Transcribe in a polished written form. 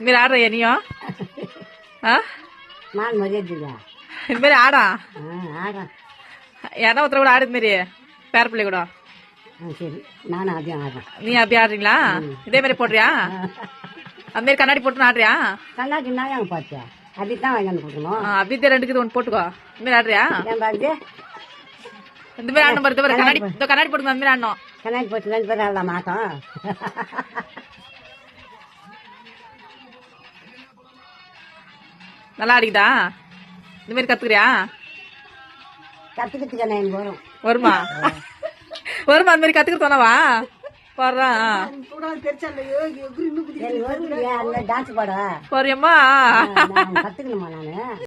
మీరు ఆడరా నీయో நான் மரியாதை இது மாதிரி ஆடா ஆடுறேன். யாரா ஒருத்தர் கூட ஆடுது மாரி பேர பிள்ளை கூட. சரி நானும் அதையும் ஆடுறேன். நீ அப்படி ஆடுறீங்களா? இதே மாதிரி போடுறியா? அந்த மாதிரி கண்ணாடி போட்டு ஆடுறியா? கண்ணாடி நான் ஏன் பார்த்தேன் அப்படித்தான் வாங்கி கொடுக்கணும். அப்படி ரெண்டுக்கு ஒன்று போட்டுக்கோ. இந்த மாதிரி ஆடுறியா? ஏன் பாருங்க இந்த மாதிரி ஆடணும் பாரு. கண்ணாடி கண்ணாடி போட்டுக்கோ. அந்த மாதிரி ஆடணும். கண்ணாடி போட்டு 2 பேரும் ஆடலாம் மாட்டோம். நல்லா ஆடிக்குதா? இந்த மாதிரி கத்துக்கிறியா? கற்றுக்கிறதுக்கு நான் வரும் வருமா? வருமா? அந்த மாதிரி கத்துக்கிட்டு சொன்னவா போடுறான் டான்ஸ் பாட போறியம்மா? கற்றுக்கணுமா நான்?